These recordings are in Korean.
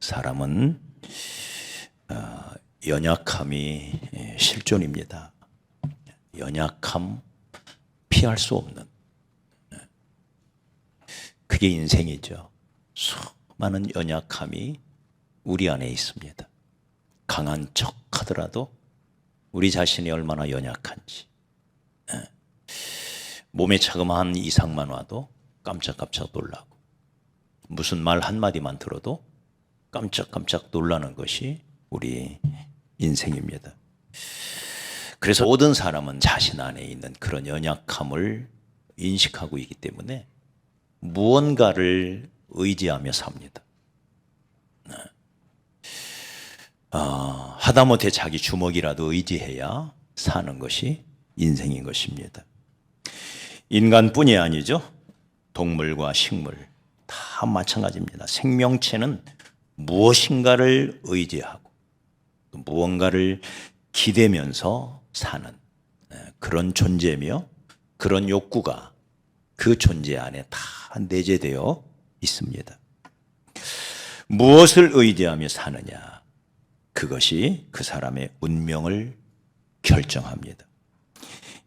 사람은 연약함이 실존입니다. 연약함 피할 수 없는, 그게 인생이죠. 수많은 연약함이 우리 안에 있습니다. 강한 척 하더라도 우리 자신이 얼마나 연약한지, 몸에 자그마한 이상만 와도 깜짝깜짝 놀라고, 무슨 말 한마디만 들어도 깜짝깜짝 놀라는 것이 우리 인생입니다. 그래서 모든 사람은 자신 안에 있는 그런 연약함을 인식하고 있기 때문에 무언가를 의지하며 삽니다. 하다못해 자기 주먹이라도 의지해야 사는 것이 인생인 것입니다. 인간뿐이 아니죠. 동물과 식물 다 마찬가지입니다. 생명체는 무엇인가를 의지하고 또 무언가를 기대면서 사는 그런 존재며, 그런 욕구가 그 존재 안에 다 내재되어 있습니다. 무엇을 의지하며 사느냐, 그것이 그 사람의 운명을 결정합니다.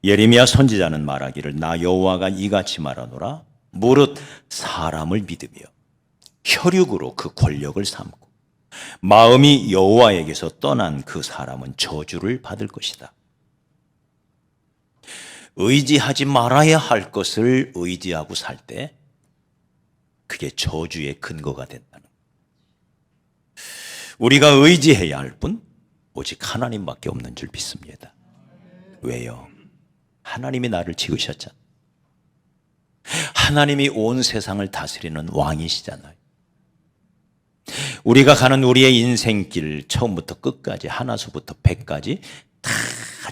예레미야 선지자는 말하기를, 나 여호와가 이같이 말하노라. 무릇 사람을 믿으며 혈육으로 그 권력을 삼고 마음이 여호와에게서 떠난 그 사람은 저주를 받을 것이다. 의지하지 말아야 할 것을 의지하고 살 때 그게 저주의 근거가 된다는 거예요. 우리가 의지해야 할 분 오직 하나님밖에 없는 줄 믿습니다. 왜요? 하나님이 나를 지으셨잖아요. 하나님이 온 세상을 다스리는 왕이시잖아요. 우리가 가는 우리의 인생길 처음부터 끝까지 하나수부터 백까지 다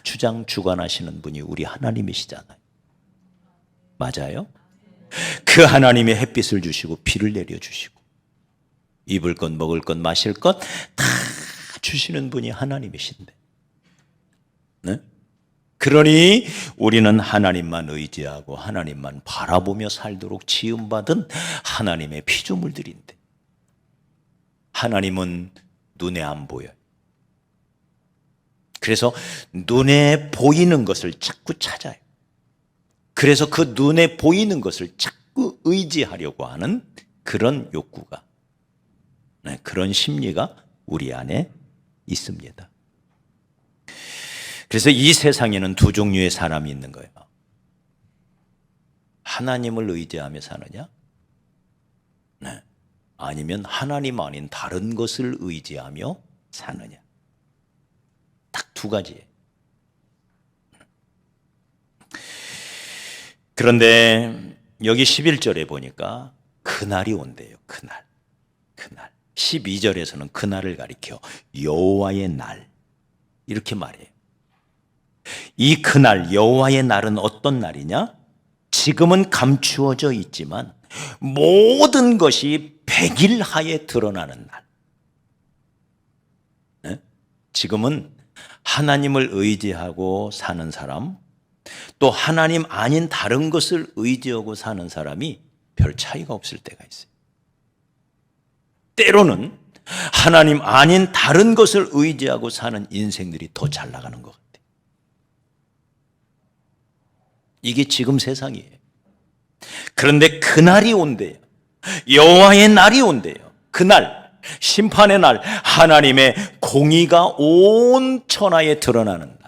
주장주관하시는 분이 우리 하나님이시잖아요. 맞아요? 그 하나님이 햇빛을 주시고 비를 내려주시고 입을 것 먹을 것 마실 것 다 주시는 분이 하나님이신데, 네? 그러니 우리는 하나님만 의지하고 하나님만 바라보며 살도록 지음받은 하나님의 피조물들인데, 하나님은 눈에 안 보여요. 그래서 눈에 보이는 것을 자꾸 찾아요. 그래서 그 눈에 보이는 것을 자꾸 의지하려고 하는 그런 욕구가, 그런 심리가 우리 안에 있습니다. 그래서 이 세상에는 두 종류의 사람이 있는 거예요. 하나님을 의지하며 사느냐? 네. 아니면 하나님 아닌 다른 것을 의지하며 사느냐? 딱 두 가지예요. 그런데 여기 11절에 보니까 그날이 온대요. 그날. 12절에서는 그날을 가리켜 여호와의 날 이렇게 말해요. 이 그날, 여호와의 날은 어떤 날이냐? 지금은 감추어져 있지만 모든 것이 백일하에 드러나는 날. 네? 지금은 하나님을 의지하고 사는 사람, 또 하나님 아닌 다른 것을 의지하고 사는 사람이 별 차이가 없을 때가 있어요. 때로는 하나님 아닌 다른 것을 의지하고 사는 인생들이 더 잘 나가는 것 같아요. 이게 지금 세상이에요. 그런데 그날이 온대요. 여호와의 날이 온대요. 그날, 심판의 날, 하나님의 공의가 온 천하에 드러나는 날.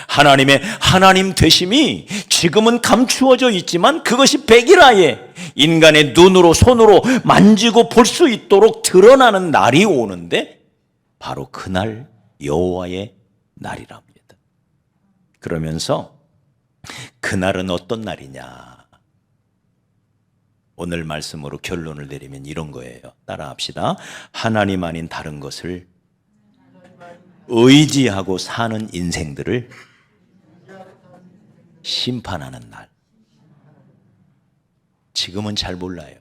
하나님의 하나님 되심이 지금은 감추어져 있지만 그것이 백일하에 인간의 눈으로 손으로 만지고 볼 수 있도록 드러나는 날이 오는데, 바로 그날 여호와의 날이랍니다. 그러면서 그날은 어떤 날이냐? 오늘 말씀으로 결론을 내리면 이런 거예요. 따라합시다. 하나님 아닌 다른 것을 의지하고 사는 인생들을 심판하는 날. 지금은 잘 몰라요.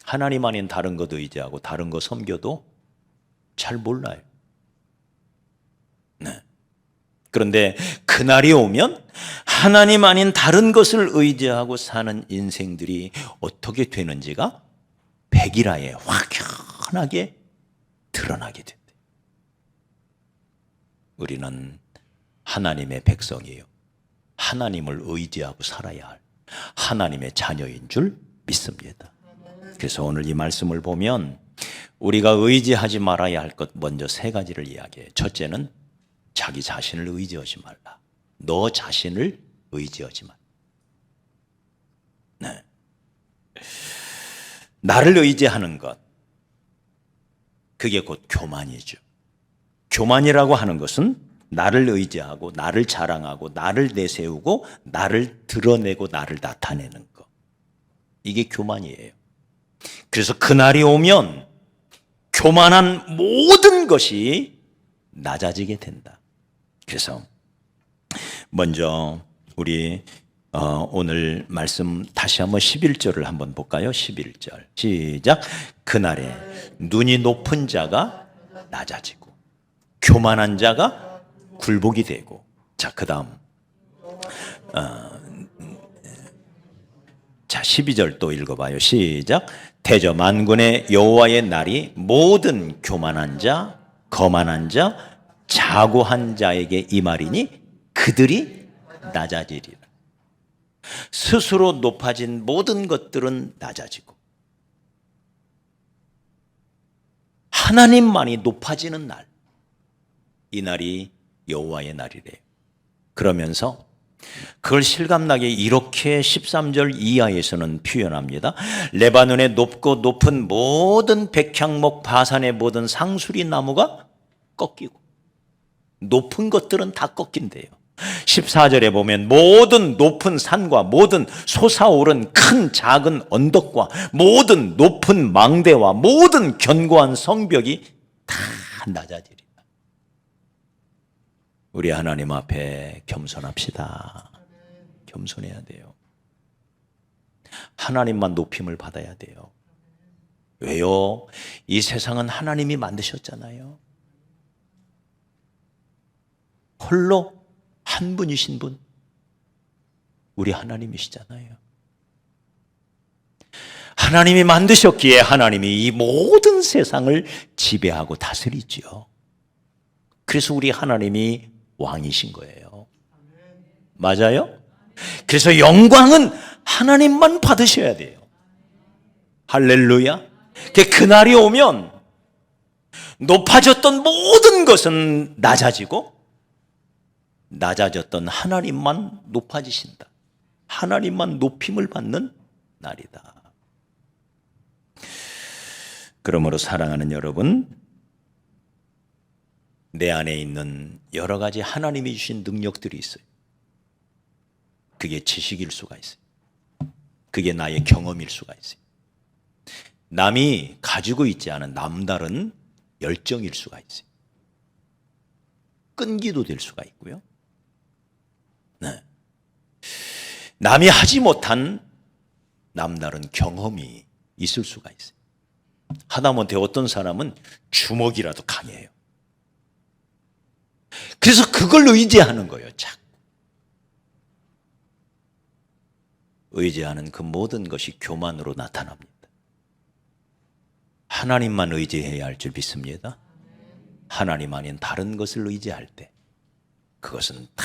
하나님 아닌 다른 것 의지하고 다른 거 섬겨도 잘 몰라요. 네. 그런데 그날이 오면 하나님 아닌 다른 것을 의지하고 사는 인생들이 어떻게 되는지가 백일하에 환하게 드러나게 된대. 우리는 하나님의 백성이에요. 하나님을 의지하고 살아야 할 하나님의 자녀인 줄 믿습니다. 그래서 오늘 이 말씀을 보면 우리가 의지하지 말아야 할 것 먼저 세 가지를 이야기해요. 첫째는 자기 자신을 의지하지 말라. 너 자신을 의지하지 말라. 네. 나를 의지하는 것, 그게 곧 교만이죠. 교만이라고 하는 것은 나를 의지하고 나를 자랑하고 나를 내세우고 나를 드러내고 나를 나타내는 것, 이게 교만이에요. 그래서 그날이 오면 교만한 모든 것이 낮아지게 된다. 그래서 먼저 우리 오늘 말씀 다시 한번 11절을 한번 볼까요? 11절 시작. 그날에 눈이 높은 자가 낮아지고 교만한 자가 굴복이 되고. 자, 그 다음 자 12절 또 읽어봐요. 시작. 대저 만군의 여호와의 날이 모든 교만한 자, 거만한 자, 자고한 자에게 임하리니 그들이 낮아지리라. 스스로 높아진 모든 것들은 낮아지고 하나님만이 높아지는 날, 이 날이 여호와의 날이래요. 그러면서 그걸 실감나게 이렇게 13절 이하에서는 표현합니다. 레바논의 높고 높은 모든 백향목 바산의 모든 상수리 나무가 꺾이고, 높은 것들은 다 꺾인대요. 14절에 보면 모든 높은 산과 모든 솟아오른 큰 작은 언덕과 모든 높은 망대와 모든 견고한 성벽이 다 낮아지리라. 우리 하나님 앞에 겸손합시다. 겸손해야 돼요. 하나님만 높임을 받아야 돼요. 왜요? 이 세상은 하나님이 만드셨잖아요. 홀로 한 분이신 분, 우리 하나님이시잖아요. 하나님이 만드셨기에 하나님이 이 모든 세상을 지배하고 다스리지요. 그래서 우리 하나님이 왕이신 거예요. 맞아요? 그래서 영광은 하나님만 받으셔야 돼요. 할렐루야. 그날이 오면 높아졌던 모든 것은 낮아지고 낮아졌던 하나님만 높아지신다. 하나님만 높임을 받는 날이다. 그러므로 사랑하는 여러분, 내 안에 있는 여러 가지 하나님이 주신 능력들이 있어요. 그게 지식일 수가 있어요. 그게 나의 경험일 수가 있어요. 남이 가지고 있지 않은 남다른 열정일 수가 있어요. 끈기도 될 수가 있고요. 네. 남이 하지 못한 남다른 경험이 있을 수가 있어요. 하다못해 어떤 사람은 주먹이라도 강해요. 그래서 그걸 의지하는 거예요. 자꾸 의지하는 그 모든 것이 교만으로 나타납니다. 하나님만 의지해야 할 줄 믿습니다. 하나님 아닌 다른 것을 의지할 때 그것은 다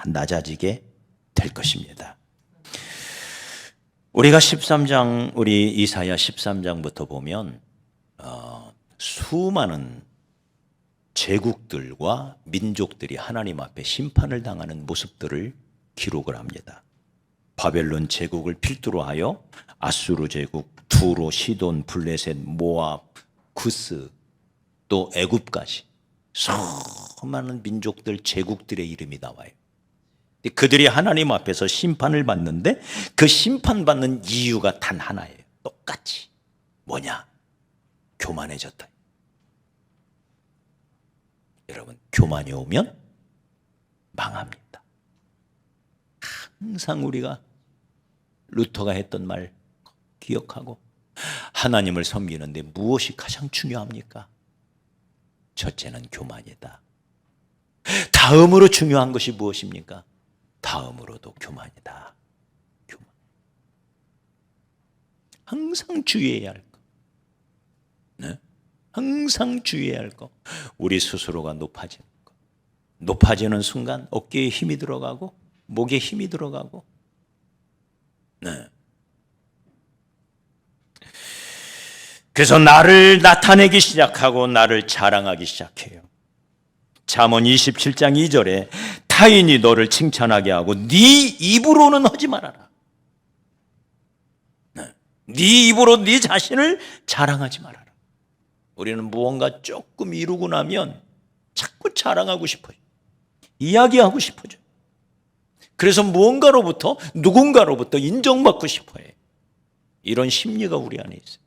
낮아지게 될 것입니다. 우리가 13장, 우리 이사야 13장부터 보면 수많은 제국들과 민족들이 하나님 앞에 심판을 당하는 모습들을 기록을 합니다. 바벨론 제국을 필두로 하여 아수르 제국, 두로, 시돈, 블레셋, 모압, 구스, 또 애굽까지 수많은 민족들, 제국들의 이름이 나와요. 그들이 하나님 앞에서 심판을 받는데 그 심판받는 이유가 단 하나예요. 똑같이. 뭐냐? 교만해졌다. 여러분, 교만이 오면 망합니다. 항상 우리가 루터가 했던 말 기억하고, 하나님을 섬기는데 무엇이 가장 중요합니까? 첫째는 교만이다. 다음으로 중요한 것이 무엇입니까? 다음으로도 교만이다. 교만. 항상 주의해야 할 것. 네? 항상 주의해야 할 거, 우리 스스로가 높아지는 거. 높아지는 순간 어깨에 힘이 들어가고 목에 힘이 들어가고. 네. 그래서 나를 나타내기 시작하고 나를 자랑하기 시작해요. 잠언 27장 2절에 타인이 너를 칭찬하게 하고 네 입으로는 하지 말아라. 네 입으로 네 자신을 자랑하지 말아라. 우리는 무언가 조금 이루고 나면 자꾸 자랑하고 싶어요. 이야기하고 싶어져. 그래서 무언가로부터 누군가로부터 인정받고 싶어요. 이런 심리가 우리 안에 있어요.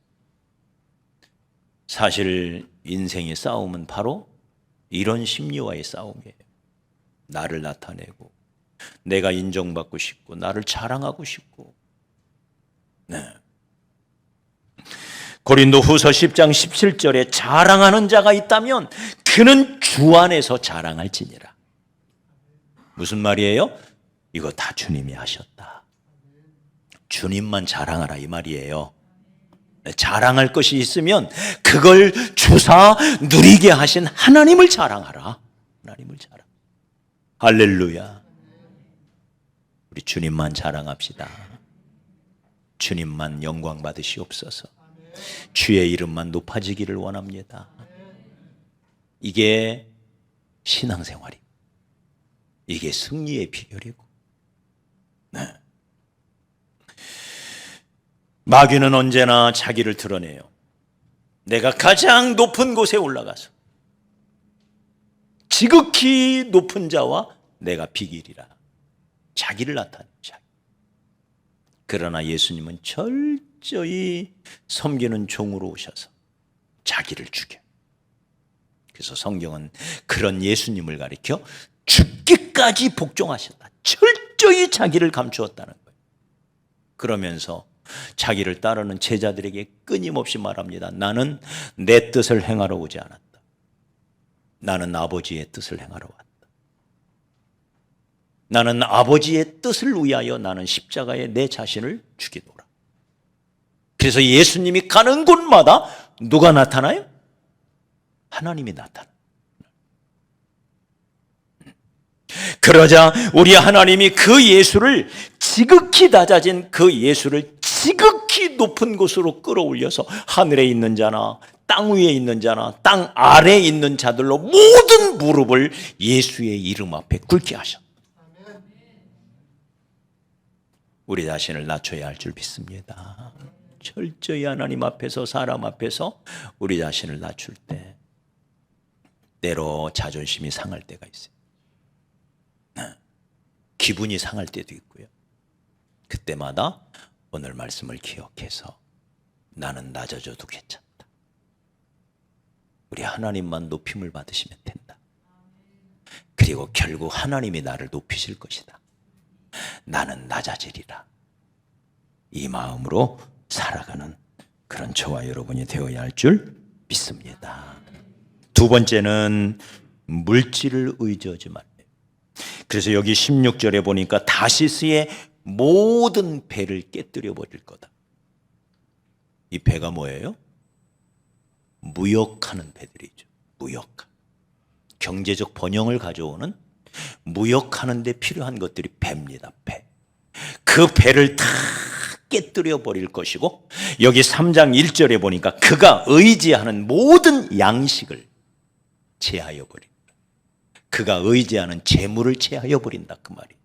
사실 인생의 싸움은 바로 이런 심리와의 싸움이에요. 나를 나타내고 내가 인정받고 싶고 나를 자랑하고 싶고. 네. 고린도후서 10장 17절에 자랑하는 자가 있다면 그는 주 안에서 자랑할지니라. 무슨 말이에요? 이거 다 주님이 하셨다. 주님만 자랑하라 이 말이에요. 자랑할 것이 있으면 그걸 주사 누리게 하신 하나님을 자랑하라. 하나님을 자랑. 할렐루야. 우리 주님만 자랑합시다. 주님만 영광 받으시옵소서. 주의 이름만 높아지기를 원합니다. 이게 신앙생활이고 이게 승리의 비결이고. 네. 마귀는 언제나 자기를 드러내요. 내가 가장 높은 곳에 올라가서 지극히 높은 자와 내가 비기리라. 자기를 나타내요. 자기. 그러나 예수님은 철저히 섬기는 종으로 오셔서 자기를 죽여. 그래서 성경은 그런 예수님을 가리켜 죽기까지 복종하셨다. 철저히 자기를 감추었다는 거예요. 그러면서 자기를 따르는 제자들에게 끊임없이 말합니다. 나는 내 뜻을 행하러 오지 않았다. 나는 아버지의 뜻을 행하러 왔다. 나는 아버지의 뜻을 위하여 나는 십자가에 내 자신을 죽이노라. 그래서 예수님이 가는 곳마다 누가 나타나요? 하나님이 나타나. 그러자 우리 하나님이 그 예수를 지극히 낮아진 그 예수를 지극히 높은 곳으로 끌어올려서 하늘에 있는 자나 땅 위에 있는 자나 땅 아래에 있는 자들로 모든 무릎을 예수의 이름 앞에 꿇게 하셨다. 우리 자신을 낮춰야 할 줄 믿습니다. 철저히 하나님 앞에서 사람 앞에서 우리 자신을 낮출 때 때로 자존심이 상할 때가 있어요. 기분이 상할 때도 있고요. 그때마다 오늘 말씀을 기억해서 나는 낮아져도 괜찮다. 우리 하나님만 높임을 받으시면 된다. 그리고 결국 하나님이 나를 높이실 것이다. 나는 낮아지리라. 이 마음으로 살아가는 그런 저와 여러분이 되어야 할 줄 믿습니다. 두 번째는 물질을 의지하지 말아요. 그래서 여기 16절에 보니까 다시스의 모든 배를 깨뜨려 버릴 거다. 이 배가 뭐예요? 무역하는 배들이죠. 무역. 경제적 번영을 가져오는 무역하는 데 필요한 것들이 배입니다. 배. 그 배를 다 깨뜨려 버릴 것이고 여기 3장 1절에 보니까 그가 의지하는 모든 양식을 제하여 버린다. 그가 의지하는 재물을 제하여 버린다 그 말이.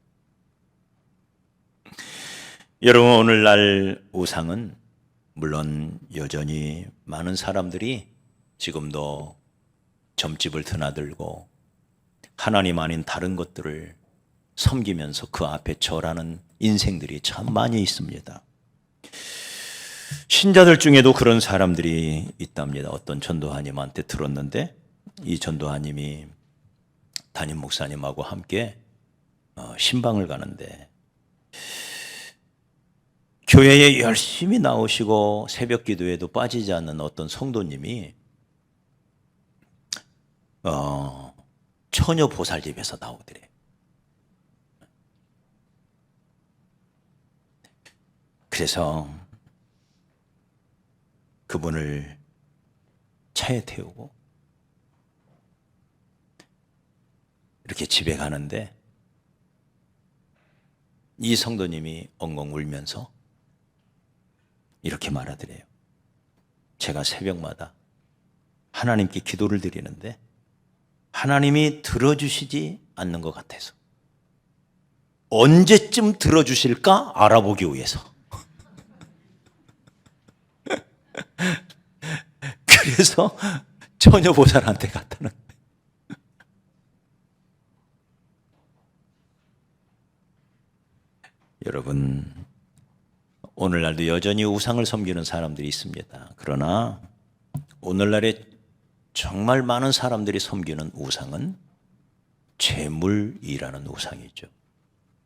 여러분 오늘날 우상은 물론 여전히 많은 사람들이 지금도 점집을 드나들고 하나님 아닌 다른 것들을 섬기면서 그 앞에 절하는 인생들이 참 많이 있습니다. 신자들 중에도 그런 사람들이 있답니다. 어떤 전도하님한테 들었는데 이 전도하님이 담임 목사님하고 함께 신방을 가는데 교회에 열심히 나오시고 새벽 기도에도 빠지지 않는 어떤 성도님이 처녀 보살집에서 나오더래. 그래서 그분을 차에 태우고 이렇게 집에 가는데 이 성도님이 엉엉 울면서 이렇게 말하더래요. 제가 새벽마다 하나님께 기도를 드리는데 하나님이 들어주시지 않는 것 같아서 언제쯤 들어주실까 알아보기 위해서 그래서 처녀보살한테 갔다는 거예요. 여러분, 오늘날도 여전히 우상을 섬기는 사람들이 있습니다. 그러나 오늘날에 정말 많은 사람들이 섬기는 우상은 재물이라는 우상이죠.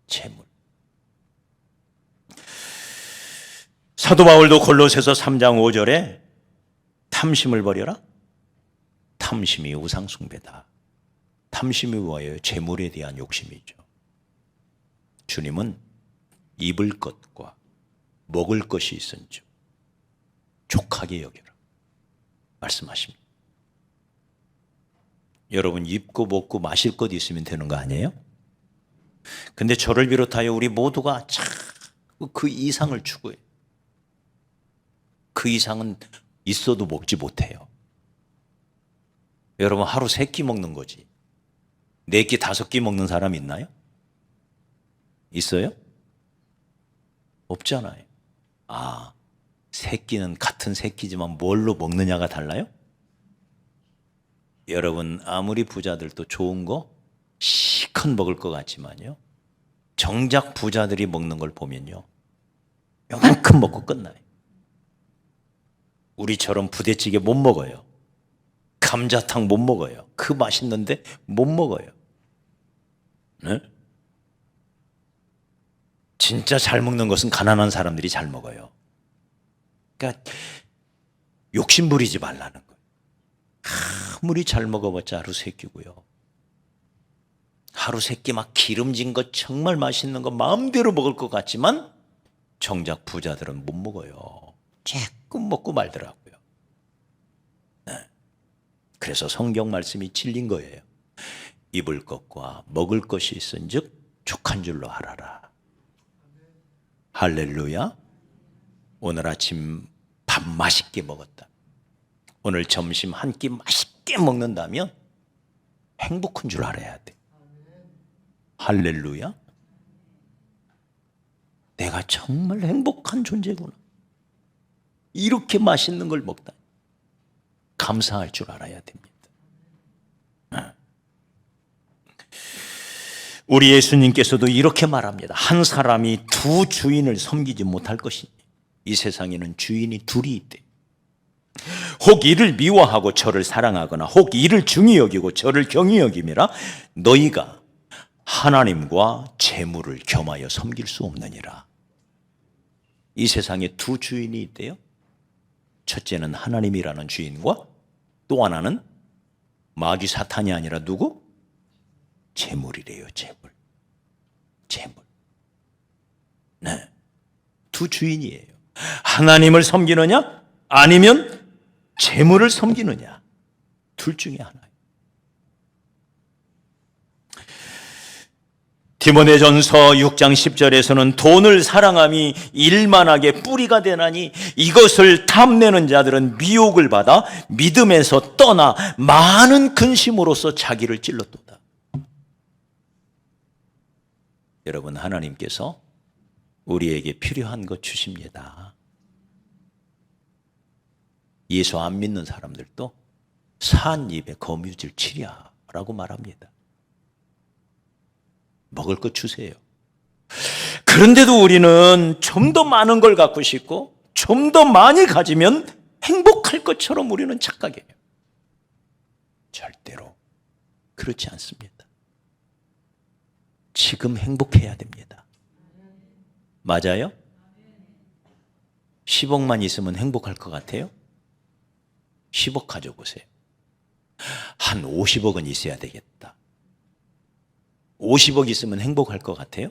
재물. 사도 바울도 골로새서 3장 5절에 탐심을 버려라. 탐심이 우상 숭배다. 탐심이 뭐예요? 재물에 대한 욕심이죠. 주님은 입을 것과 먹을 것이 있은즉 족하게 여겨라 말씀하십니다. 여러분, 입고 먹고 마실 것 있으면 되는 거 아니에요? 근데 저를 비롯하여 우리 모두가 자꾸 그 이상을 추구해요. 그 이상은 있어도 먹지 못해요. 여러분, 하루 3끼 먹는 거지 4끼 5끼 먹는 사람 있나요? 있어요? 없잖아요. 아, 3끼는 같은 3끼지만 뭘로 먹느냐가 달라요? 여러분, 아무리 부자들도 좋은 거 실컷 먹을 것 같지만요, 정작 부자들이 먹는 걸 보면요, 요만큼 먹고 끝나요. 우리처럼 부대찌개 못 먹어요. 감자탕 못 먹어요. 그 맛있는데 못 먹어요. 네? 진짜 잘 먹는 것은 가난한 사람들이 잘 먹어요. 그러니까 욕심 부리지 말라는 거예요. 아무리 잘 먹어봤자 하루 3끼고요. 하루 3끼 막 기름진 거 정말 맛있는 거 마음대로 먹을 것 같지만 정작 부자들은 못 먹어요. 조금 먹고 말더라고요. 네. 그래서 성경 말씀이 진린 거예요. 입을 것과 먹을 것이 있은즉 족한 줄로 알아라. 할렐루야. 오늘 아침 밥 맛있게 먹었다. 오늘 점심 한 끼 맛있게 먹는다면 행복한 줄 알아야 돼. 할렐루야. 내가 정말 행복한 존재구나. 이렇게 맛있는 걸 먹다 감사할 줄 알아야 됩니다. 우리 예수님께서도 이렇게 말합니다. 한 사람이 두 주인을 섬기지 못할 것이니 이 세상에는 주인이 둘이 있대. 혹 이를 미워하고 저를 사랑하거나 혹 이를 중히 여기고 저를 경히 여김이라. 너희가 하나님과 재물을 겸하여 섬길 수 없느니라. 이 세상에 두 주인이 있대요. 첫째는 하나님이라는 주인과 또 하나는 마귀 사탄이 아니라 누구? 재물이래요. 재물. 네, 두 주인이에요. 하나님을 섬기느냐 아니면 재물을 섬기느냐, 둘 중에 하나예요. 디모데전서 6장 10절에서는 돈을 사랑함이 일만하게 뿌리가 되나니 이것을 탐내는 자들은 미혹을 받아 믿음에서 떠나 많은 근심으로써 자기를 찔렀도다. 여러분, 하나님께서 우리에게 필요한 것 주십니다. 예수 안 믿는 사람들도 산 입에 거미줄 치랴라고 말합니다. 먹을 것 주세요. 그런데도 우리는 좀 더 많은 걸 갖고 싶고 좀 더 많이 가지면 행복할 것처럼 우리는 착각해요. 절대로 그렇지 않습니다. 지금 행복해야 됩니다. 맞아요? 10억만 있으면 행복할 것 같아요? 10억 가져보세요. 한 50억은 있어야 되겠다. 50억 있으면 행복할 것 같아요?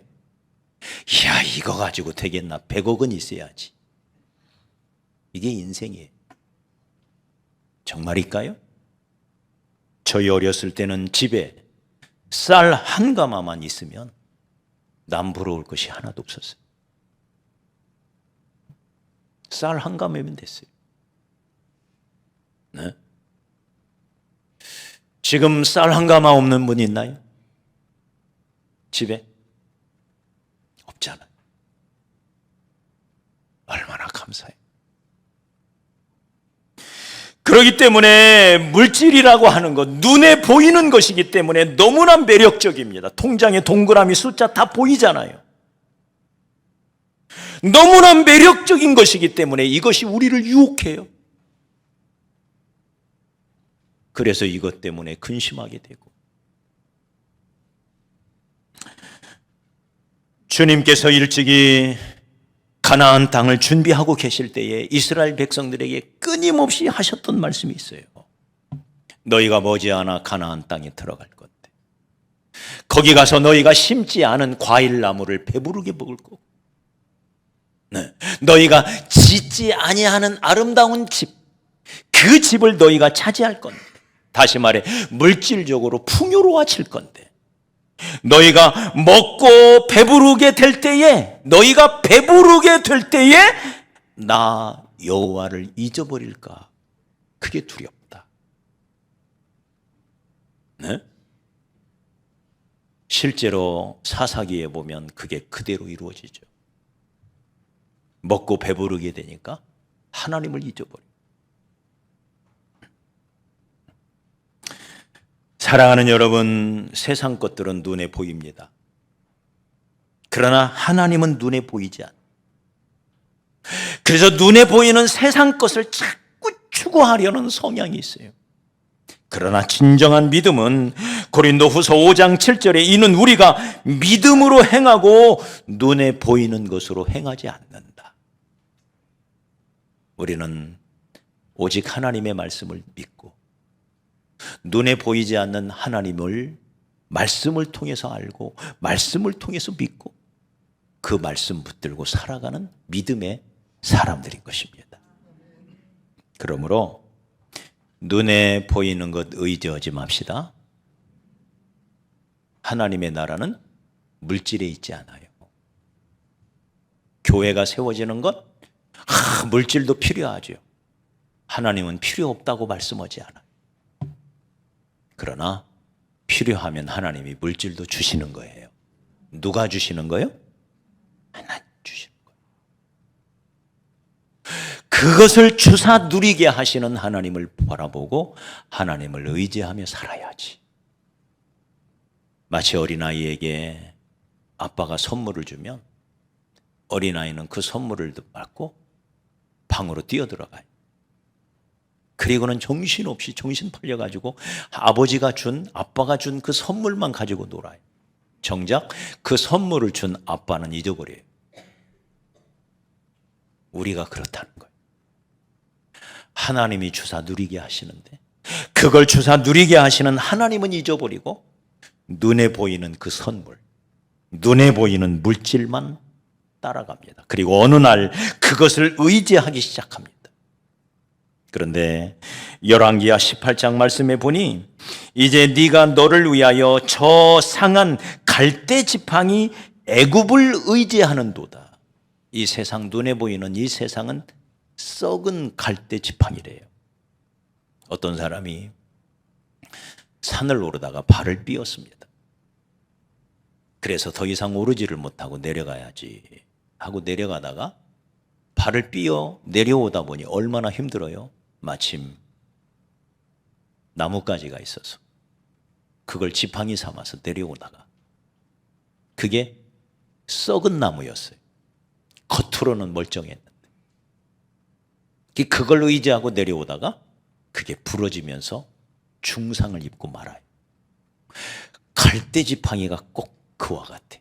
야, 이거 가지고 되겠나? 100억은 있어야지. 이게 인생이에요. 정말일까요? 저희 어렸을 때는 집에 쌀 한 가마만 있으면 남 부러울 것이 하나도 없었어요. 쌀 한 가마면 됐어요. 네? 지금 쌀 한 가마 없는 분 있나요? 집에? 없잖아요. 얼마나 감사해요. 그렇기 때문에 물질이라고 하는 것, 눈에 보이는 것이기 때문에 너무나 매력적입니다. 통장에 동그라미 숫자 다 보이잖아요. 너무나 매력적인 것이기 때문에 이것이 우리를 유혹해요. 그래서 이것 때문에 근심하게 되고, 주님께서 일찍이 가나안 땅을 준비하고 계실 때에 이스라엘 백성들에게 끊임없이 하셨던 말씀이 있어요. 너희가 머지않아 가나안 땅에 들어갈 건데 거기 가서 너희가 심지 않은 과일 나무를 배부르게 먹을 거고, 네. 너희가 짓지 아니하는 아름다운 집, 그 집을 너희가 차지할 건데, 다시 말해 물질적으로 풍요로워질 건데, 너희가 먹고 배부르게 될 때에, 너희가 배부르게 될 때에 나 여호와를 잊어버릴까, 그게 두렵다. 네? 실제로 사사기에 보면 그게 그대로 이루어지죠. 먹고 배부르게 되니까 하나님을 잊어버려. 사랑하는 여러분, 세상 것들은 눈에 보입니다. 그러나 하나님은 눈에 보이지 않아요. 그래서 눈에 보이는 세상 것을 자꾸 추구하려는 성향이 있어요. 그러나 진정한 믿음은 고린도후서 5장 7절에 이는 우리가 믿음으로 행하고 눈에 보이는 것으로 행하지 않는다. 우리는 오직 하나님의 말씀을 믿고 눈에 보이지 않는 하나님을 말씀을 통해서 알고 말씀을 통해서 믿고 그 말씀 붙들고 살아가는 믿음의 사람들인 것입니다. 그러므로 눈에 보이는 것 의지하지 맙시다. 하나님의 나라는 물질에 있지 않아요. 교회가 세워지는 것, 물질도 필요하죠. 하나님은 필요 없다고 말씀하지 않아요. 그러나 필요하면 하나님이 물질도 주시는 거예요. 누가 주시는 거예요? 하나님 주시는 거예요. 그것을 주사 누리게 하시는 하나님을 바라보고 하나님을 의지하며 살아야지. 마치 어린아이에게 아빠가 선물을 주면 어린아이는 그 선물을 받고 방으로 뛰어들어가요. 그리고는 정신없이 정신 팔려가지고 아버지가 준, 아빠가 준 그 선물만 가지고 놀아요. 정작 그 선물을 준 아빠는 잊어버려요. 우리가 그렇다는 거예요. 하나님이 주사 누리게 하시는데 그걸 주사 누리게 하시는 하나님은 잊어버리고 눈에 보이는 그 선물, 눈에 보이는 물질만 따라갑니다. 그리고 어느 날 그것을 의지하기 시작합니다. 그런데 열왕기하 18장 말씀에 보니 이제 네가 너를 위하여 저 상한 갈대 지팡이 애굽을 의지하는도다. 이 세상, 눈에 보이는 이 세상은 썩은 갈대 지팡이래요. 어떤 사람이 산을 오르다가 발을 삐었습니다. 그래서 더 이상 오르지를 못하고 내려가야지 하고 내려가다가 발을 삐어 내려오다 보니 얼마나 힘들어요. 마침 나뭇가지가 있어서 그걸 지팡이 삼아서 내려오다가 그게 썩은 나무였어요. 겉으로는 멀쩡했는데 그걸 의지하고 내려오다가 그게 부러지면서 중상을 입고 말아요. 갈대 지팡이가 꼭 그와 같아.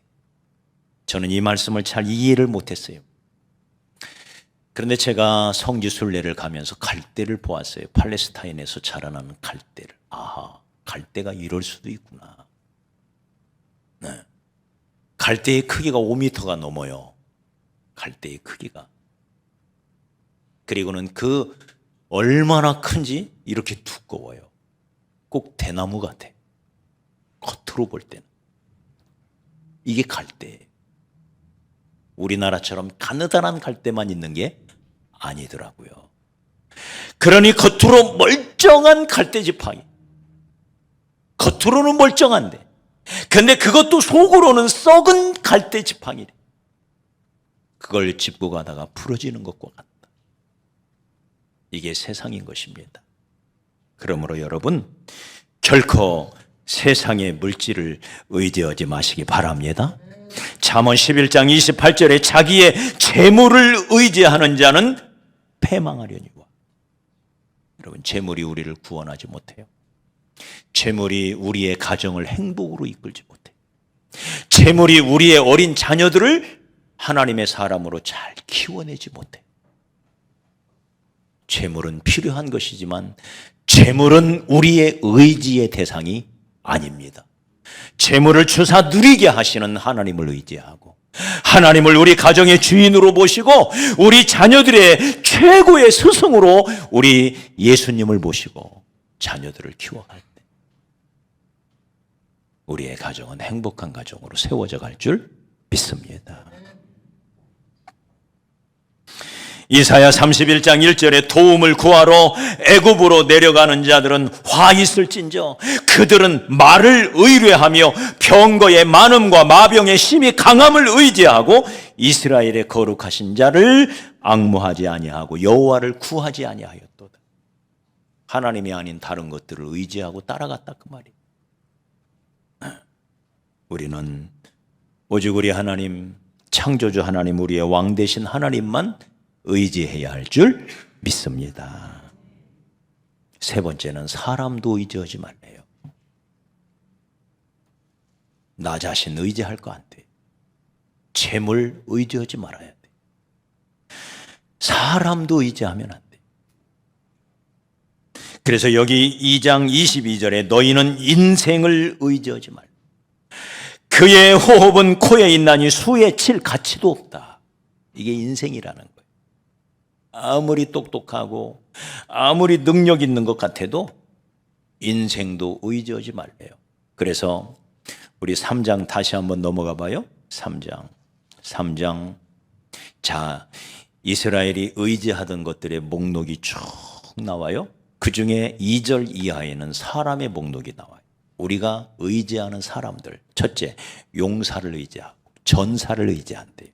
저는 이 말씀을 잘 이해를 못했어요. 그런데 제가 성지순례를 가면서 갈대를 보았어요. 팔레스타인에서 자라나는 갈대를. 아하, 갈대가 이럴 수도 있구나. 네. 갈대의 크기가 5m가 넘어요. 갈대의 크기가. 그리고는 그 얼마나 큰지 이렇게 두꺼워요. 꼭 대나무 같아. 겉으로 볼 때는. 이게 갈대예요. 우리나라처럼 가느다란 갈대만 있는 게 아니더라고요. 그러니 겉으로 멀쩡한 갈대 지팡이. 겉으로는 멀쩡한데, 근데 그것도 속으로는 썩은 갈대 지팡이래. 그걸 짚고 가다가 부러지는 것과 같다. 이게 세상인 것입니다. 그러므로 여러분, 결코 세상의 물질을 의지하지 마시기 바랍니다. 잠언 11장 28절에 자기의 재물을 의지하는 자는 패망하려니와. 여러분, 재물이 우리를 구원하지 못해요. 재물이 우리의 가정을 행복으로 이끌지 못해요. 재물이 우리의 어린 자녀들을 하나님의 사람으로 잘 키워내지 못해요. 재물은 필요한 것이지만 재물은 우리의 의지의 대상이 아닙니다. 재물을 주사 누리게 하시는 하나님을 의지하고, 하나님을 우리 가정의 주인으로 모시고, 우리 자녀들의 최고의 스승으로 우리 예수님을 모시고 자녀들을 키워갈 때 우리의 가정은 행복한 가정으로 세워져 갈 줄 믿습니다. 이사야 31장 1절에 도움을 구하러 애굽으로 내려가는 자들은 화 있을진저 그들은 말을 의뢰하며 병거의 많음과 마병의 심히 강함을 의지하고 이스라엘의 거룩하신 자를 앙모하지 아니하고 여호와를 구하지 아니하였도다. 하나님이 아닌 다른 것들을 의지하고 따라갔다 그 말이에요. 우리는 오직 우리 하나님, 창조주 하나님, 우리의 왕 되신 하나님만 의지해야 할 줄 믿습니다. 세 번째는 사람도 의지하지 말래요. 나 자신 의지할 거 안 돼. 재물 의지하지 말아야 돼. 사람도 의지하면 안 돼. 그래서 여기 2장 22절에 너희는 인생을 의지하지 말라. 그의 호흡은 코에 있나니 수에 칠 가치도 없다. 이게 인생이라는 거예요. 아무리 똑똑하고 아무리 능력 있는 것 같아도 인생도 의지하지 말래요. 그래서 우리 3장 다시 한번 넘어가 봐요. 3장. 자, 이스라엘이 의지하던 것들의 목록이 쭉 나와요. 그 중에 2절 이하에는 사람의 목록이 나와요. 우리가 의지하는 사람들. 첫째, 용사를 의지하고 전사를 의지한대요.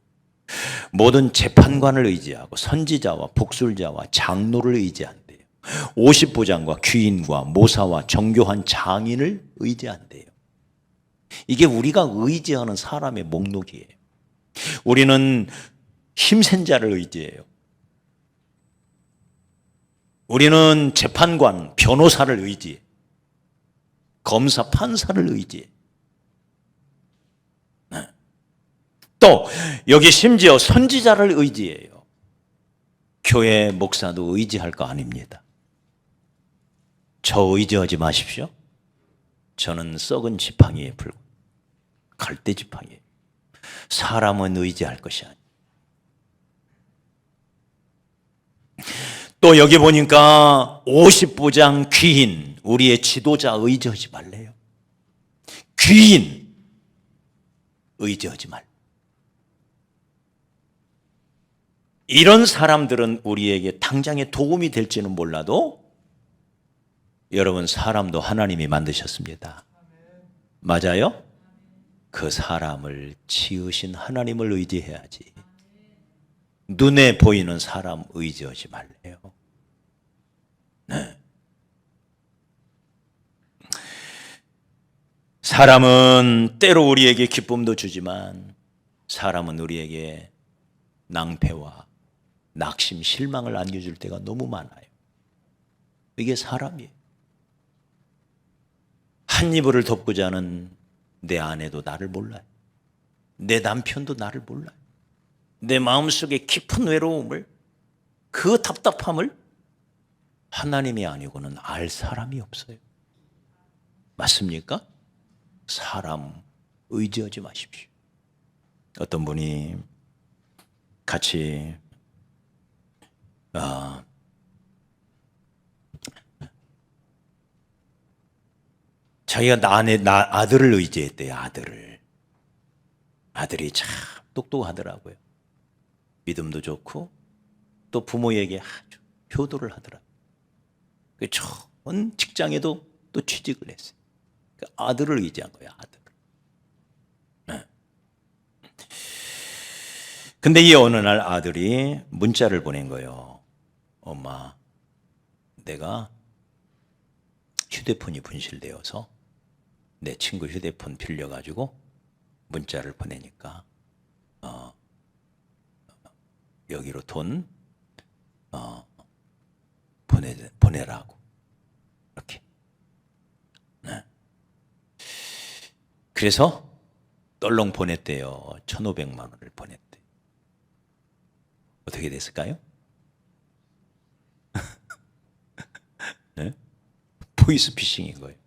모든 재판관을 의지하고 선지자와 복술자와 장로를 의지한대요. 50부장과 귀인과 모사와 정교한 장인을 의지한대요. 이게 우리가 의지하는 사람의 목록이에요. 우리는 힘센 자를 의지해요. 우리는 재판관, 변호사를 의지해. 검사, 판사를 의지해. 또 여기 심지어 선지자를 의지해요. 교회 목사도 의지할 거 아닙니다. 저 의지하지 마십시오. 저는 썩은 지팡이에 불고 갈대 지팡이에요. 사람은 의지할 것이 아니에요. 또 여기 보니까 50부장 귀인, 우리의 지도자 의지하지 말래요. 귀인 의지하지 말. 이런 사람들은 우리에게 당장에 도움이 될지는 몰라도 여러분, 사람도 하나님이 만드셨습니다. 맞아요? 그 사람을 지으신 하나님을 의지해야지. 눈에 보이는 사람 의지하지 말래요. 네. 사람은 때로 우리에게 기쁨도 주지만 사람은 우리에게 낭패와 낙심, 실망을 안겨줄 때가 너무 많아요. 이게 사람이에요. 한 이불을 덮고 자는 내 아내도 나를 몰라요. 내 남편도 나를 몰라요. 내 마음속에 깊은 외로움을, 그 답답함을 하나님이 아니고는 알 사람이 없어요. 맞습니까? 사람 의지하지 마십시오. 어떤 분이 같이 자기가 아들을 의지했대요. 아들이 참 똑똑하더라고요. 믿음도 좋고 또 부모에게 아주 효도를 하더라고요. 좋은 직장에도 또 취직을 했어요. 아들을 의지한 거예요. 아들을. 네. 근데 이 어느 날 아들이 문자를 보낸 거예요. 엄마, 내가 휴대폰이 분실되어서 내 친구 휴대폰 빌려가지고 문자를 보내니까 여기로 돈 보내라고 이렇게. 네. 그래서 떨렁 보냈대요. 1,500만 원을 보냈대. 어떻게 됐을까요? 네? 보이스피싱인 거예요.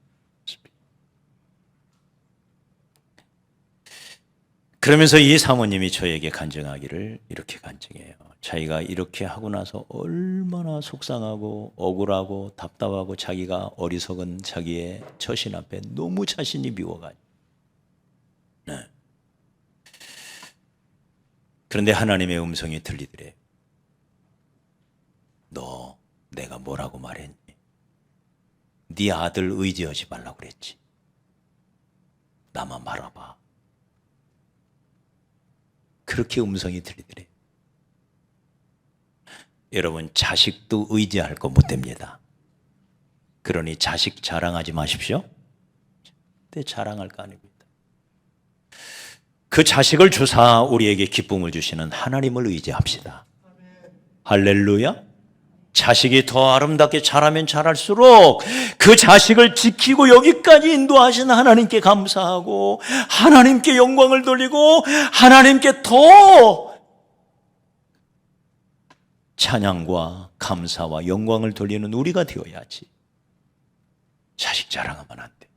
그러면서 이 사모님이 저에게 간증하기를 이렇게 간증해요. 자기가 이렇게 하고 나서 얼마나 속상하고 억울하고 답답하고 자기가 어리석은 자기의 처신 앞에 너무 자신이 미워가지고. 네. 그런데 하나님의 음성이 들리더래요. 너 내가 뭐라고 말했니? 네 아들 의지하지 말라고 그랬지. 나만 말아봐. 그렇게 음성이 들리더래요. 여러분, 자식도 의지할 거 못 됩니다. 그러니 자식 자랑하지 마십시오. 절대 자랑할 거 아닙니다. 그 자식을 주사 우리에게 기쁨을 주시는 하나님을 의지합시다. 할렐루야. 자식이 더 아름답게 자라면 자랄수록 그 자식을 지키고 여기까지 인도하신 하나님께 감사하고 하나님께 영광을 돌리고 하나님께 더 찬양과 감사와 영광을 돌리는 우리가 되어야지. 자식 자랑하면 안 돼.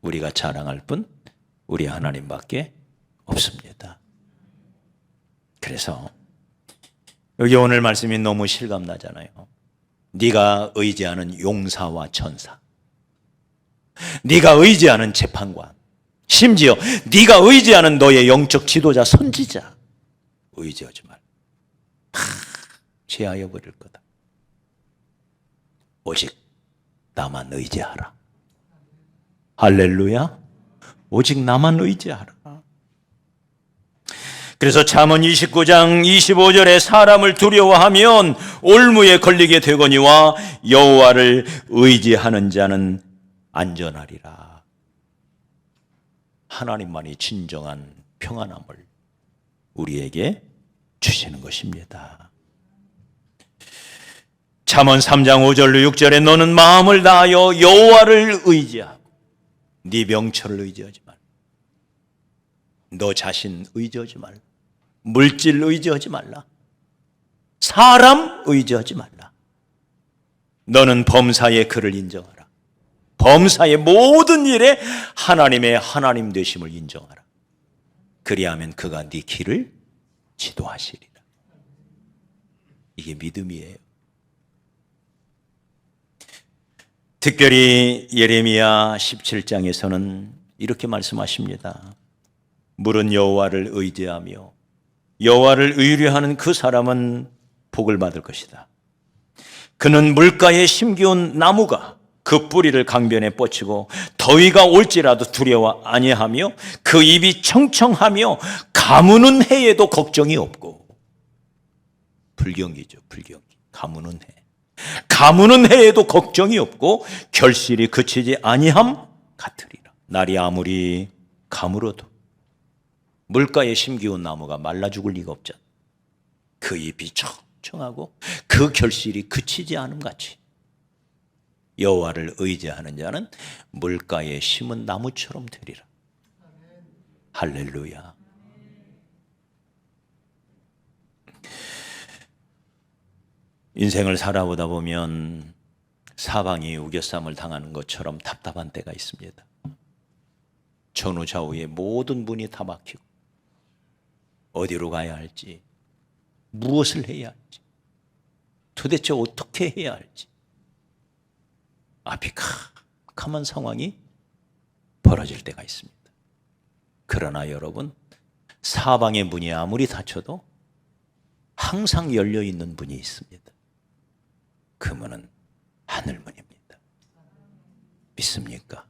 우리가 자랑할 분 우리 하나님밖에 없습니다. 그래서 여기 오늘 말씀이 너무 실감나잖아요. 네가 의지하는 용사와 천사, 네가 의지하는 재판관, 심지어 네가 의지하는 너의 영적 지도자, 선지자 의지하지 말고 다 제하여 버릴 거다. 오직 나만 의지하라. 할렐루야. 오직 나만 의지하라. 그래서 잠언 29장 25절에 사람을 두려워하면 올무에 걸리게 되거니와 여호와를 의지하는 자는 안전하리라. 하나님만이 진정한 평안함을 우리에게 주시는 것입니다. 잠언 3장 5절로 6절에 너는 마음을 다하여 여호와를 의지하고 네 명철을 의지하지 말라. 너 자신 의지하지 말라. 물질 의지하지 말라. 사람 의지하지 말라. 너는 범사의 그를 인정하라. 범사의 모든 일에 하나님의 하나님 되심을 인정하라. 그리하면 그가 네 길을 지도하시리라. 이게 믿음이에요. 특별히 예레미야 17장에서는 이렇게 말씀하십니다. 물은 여호와를 의지하며 여호와를 의뢰하는 그 사람은 복을 받을 것이다. 그는 물가에 심기운 나무가 그 뿌리를 강변에 뻗치고 더위가 올지라도 두려워 아니하며 그 입이 청청하며 가무는 해에도 걱정이 없고. 불경기죠. 불경기. 가무는 해. 가무는 해에도 걱정이 없고 결실이 그치지 아니함 같으리라. 날이 아무리 가물어도 물가에 심기운 나무가 말라 죽을 리가 없잖아. 그 잎이 청청하고 그 결실이 그치지 않음 같이 여호와를 의지하는 자는 물가에 심은 나무처럼 되리라. 할렐루야. 인생을 살아보다 보면 사방이 우겨쌈을 당하는 것처럼 답답한 때가 있습니다. 전후좌우의 모든 문이 다 막히고 어디로 가야 할지, 무엇을 해야 할지, 도대체 어떻게 해야 할지 앞이 캄캄한 상황이 벌어질 때가 있습니다. 그러나 여러분, 사방의 문이 아무리 닫혀도 항상 열려 있는 문이 있습니다. 그 문은 하늘문입니다. 믿습니까?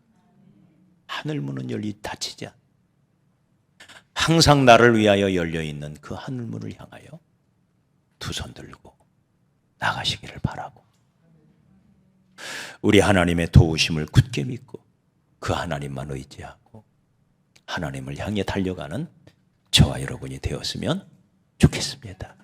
하늘문은 닫히지 않아요. 항상 나를 위하여 열려 있는 그 하늘문을 향하여 두 손 들고 나가시기를 바라고, 우리 하나님의 도우심을 굳게 믿고 그 하나님만 의지하고 하나님을 향해 달려가는 저와 여러분이 되었으면 좋겠습니다.